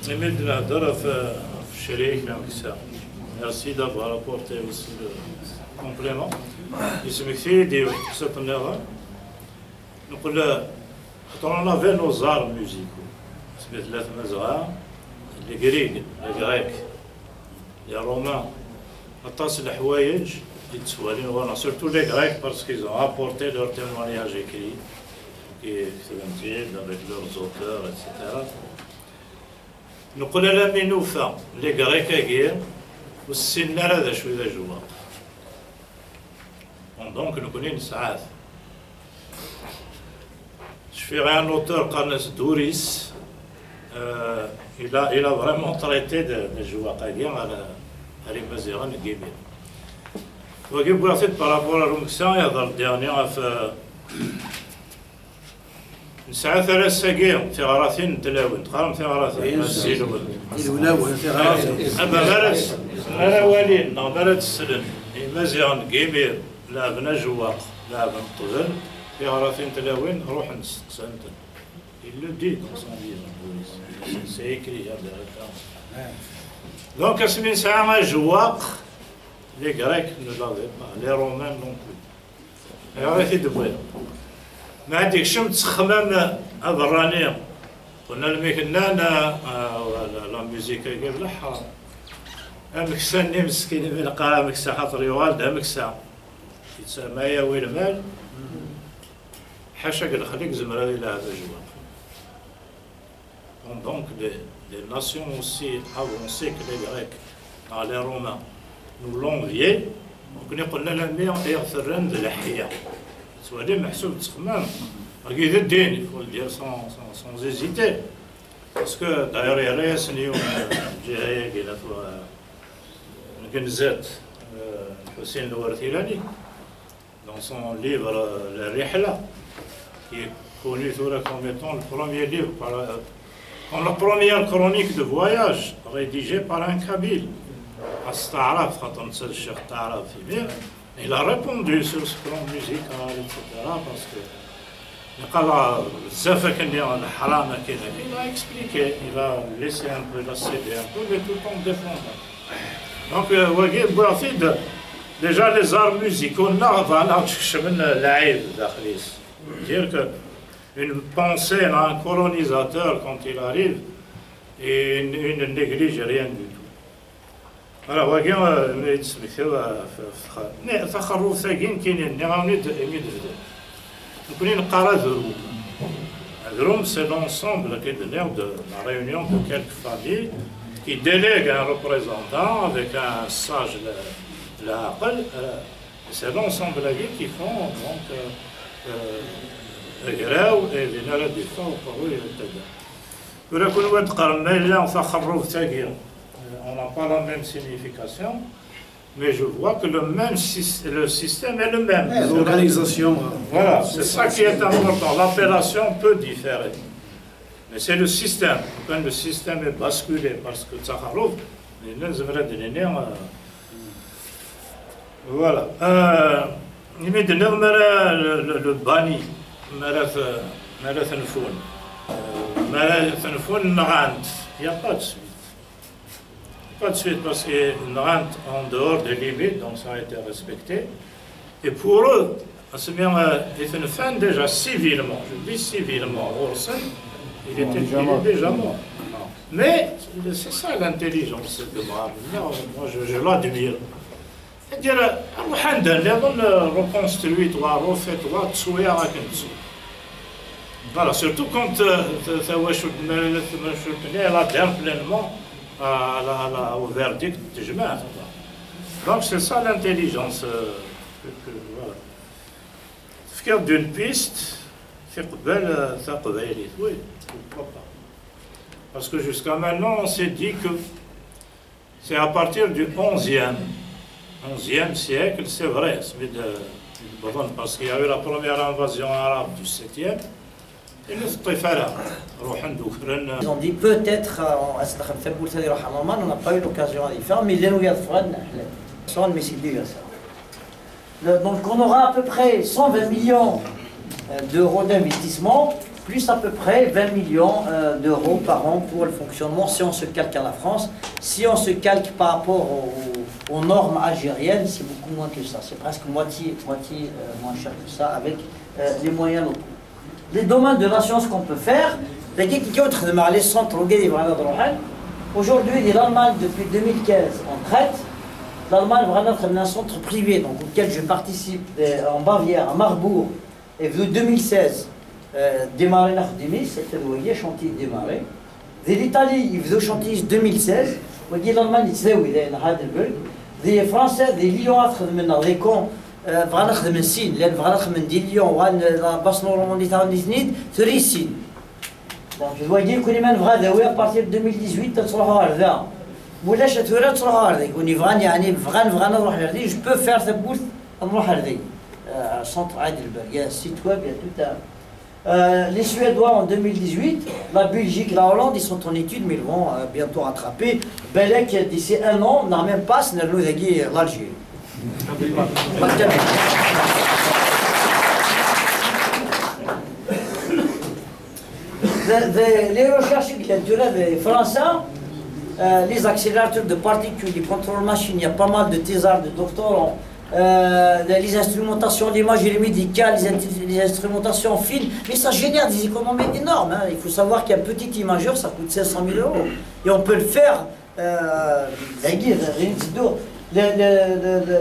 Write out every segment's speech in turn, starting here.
نمد نهضر في الشريك نفسه. Merci d'avoir apporté aussi le complément. يسمك سيدي وقصة النظام. نقول on avait nos arts musicaux. سميت ثلاث مزرعة les Grecs, les Grecs, les Romains. أطاس الحوايج يتسوالين وانا surtout les Grecs parce qu'ils ont apporté leur témoignage écrit qui est avec leurs auteurs, etc. نقول لا منوفا لي غريك غير والسن هذا شويه جوا دونك نكونين ساعات شفي غير ان اوتور قرنس دوريس il a vraiment traité de جواقاقيا على مزيغان كيبير وكيف بغيت بارابور رومكسان يهضر ديانيا في نسعى ثلاث ساقية ثغراثين تلاوين تقارن ثغراثين السيلول الولاوة ثغراثين أما مالت الأولين مالت السلن مزيان كيبير لعبنا جواق لعبنا طفل ثغراثين تلاوين روح نستقسمت il le dit dans son livre c'est écrit donc اسمي ساعة جواق les Grecs ne l'avaient pas les Romains non plus يعرف يدبر ما عندك شم تخمم أبرانية قلنا المكنان لا ميوزيكا قبل الحرام أمكساني مسكين من قال أمكسا خاطر يوالد أمكسا يتسمى يا ويل مال حاشا قال خليك زمرا إلى هذا الجواب donc les nations aussi avancées que les Grecs dans les Romains nous l'enviaient donc قلنا لا مية يغثرن ذي الحياة سوالي محسوب تخمام أكيد الدين يقول دير sans hésiter parce que d'ailleurs يريس اليوم جهاية قيلت نكنزات حسين الورثيلاني dans son livre La Rihla qui est connu comme étant le premier livre comme la première chronique de voyage rédigée par un Kabyle Astaraf خاطر نسال الشيخ تعرف في مير il a répondu sur ce plan musical, etc. parce que il a expliqué, il a laissé un peu, il a cédé un peu, mais tout en défendant. Donc, déjà les arts musicaux, dire qu'une pensée à un colonisateur quand il arrive, il ne néglige rien du tout. Alors, voyons, تخرج ثاقين كاينين نغاونيد يمدبدا نكوني نقرا ذروم c'est l'ensemble de la réunion de quelques familles qui délèguent un représentant avec un sage l'aql c'est l'ensemble qui font donc يقراو لنا لا ديفون وقروا يتبع ولا كل واحد قرا لا تخرج ثاقين on n'a pas la même signification, mais je vois que le système est le même. L'organisation. Voilà, c'est ça qui est important. L'appellation peut différer. Mais c'est le système. Quand le système est basculé parce que Tsakharov, voilà. Il met de le bani, il n'y a pas de suite. Pas de suite parce qu'ils rentrent en dehors des limites, donc ça a été respecté. Et pour eux, c'est une fin déjà civilement, je dis civilement, Orson, il était déjà mort. Mais c'est ça l'intelligence de Brahim. Moi je l'admire. C'est-à-dire, reconstruit, refait, voilà, surtout quand elle adhère pleinement au verdict de Jemaat. Donc c'est ça l'intelligence. Voilà. Faire d'une piste, faire belle, ça peut aller. Oui, pourquoi pas. Parce que jusqu'à maintenant, on s'est dit que c'est à partir du 11e siècle, c'est vrai, parce qu'il y a eu la première invasion arabe du 7e. Ils ont dit peut-être, on n'a pas eu l'occasion d'y faire, mais donc on aura à peu près 120 millions d'euros d'investissement plus à peu près 20 millions d'euros par an pour le fonctionnement si on se calque à la France. Si on se calque par rapport aux normes algériennes, c'est beaucoup moins que ça. C'est presque moitié moins cher que ça avec les moyens locaux. Les domaines de la science qu'on peut faire, les centres aujourd'hui, l'Allemagne depuis 2015 on traite. L'Allemagne est un centre privé donc, auquel je participe en Bavière, à Marbourg, et vu 2016. Démarré en 2000, c'était le chantier démarré. L'Italie, il faisait chantier 2016. L'Allemagne, il faisait Heidelberg. Les Français, les Lions, les cons, vraiment de Sine, les vraiment de Lyon, la basse normandie, c'est Sine. Donc, je dois dire qu'on est même vrai, à partir de 2018, on sera là. ولاش تورا تروح هذيك ونيفغان يعني فغان نروح لهذيك جو بو فير ثبوت نروح لهذيك centre Heidelberg, il y a un site web, il y a tout un... les Suédois en 2018, la Belgique, la Hollande, ils sont en études, mais ils vont bientôt rattraper. Belek, d'ici un an, n'a même pas l'Algérie. Les recherches des Français, les accélérateurs de particules, les contrôles machines, il y a pas mal de thésards, de doctorants. Les instrumentations, l'imagerie médicale, les instrumentations fines, mais ça génère des économies énormes. Hein. Il faut savoir qu'un petit imageur, ça coûte 500 000 euros. Et on peut le faire,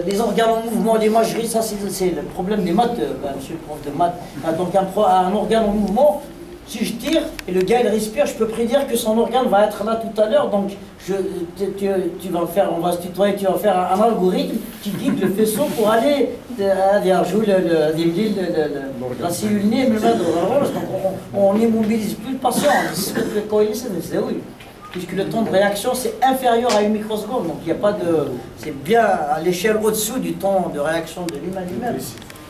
les organes en mouvement, l'imagerie, ça c'est le problème des maths, monsieur le prof de maths. Donc un organe en mouvement, si je tire et le gars il respire, je peux prédire que son organe va être là tout à l'heure. Donc tu vas faire, on va se tutoyer, tu vas faire un algorithme qui guide le faisceau pour aller jouer la cellule née, me mettre dans la rose. Donc on n'immobilise plus le patient, oui. Puisque le temps de réaction c'est inférieur à une microseconde. Donc il n'y a pas de. C'est bien à l'échelle au-dessous du temps de réaction de l'humain lui-même.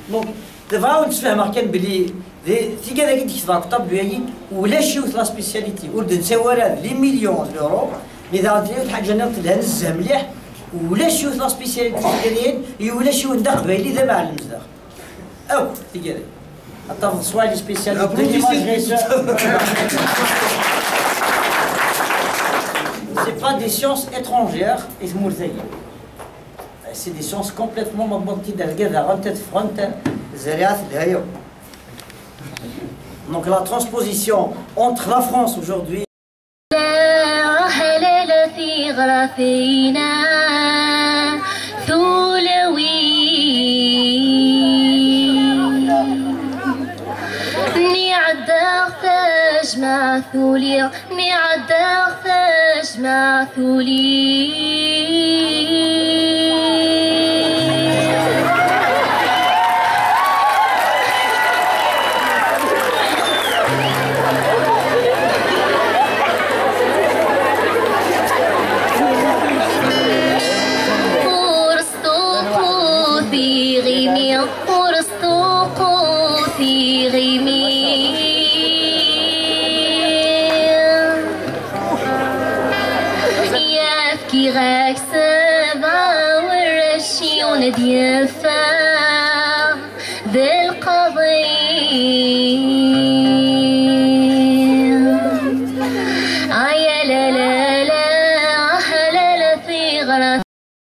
Donc دابا نتفاهم كان بلي في كذا كي تكتب بيجي ولا شي ولا سبيسياليتي ولد نساور لي مليون دورو اذا تلاقيت حاجه نرتلها نزه مليح ولا شي ولا سبيسياليتي كاين ولا شي وندا قبيلي دابا على المزدخ او في كذا حتى في سوايع سبيسياليتي c'est pas des sciences étrangères et c'est des sciences complètement مضبوطين على tête frontale. Donc la transposition entre la France aujourd'hui ديال فا ذي القضية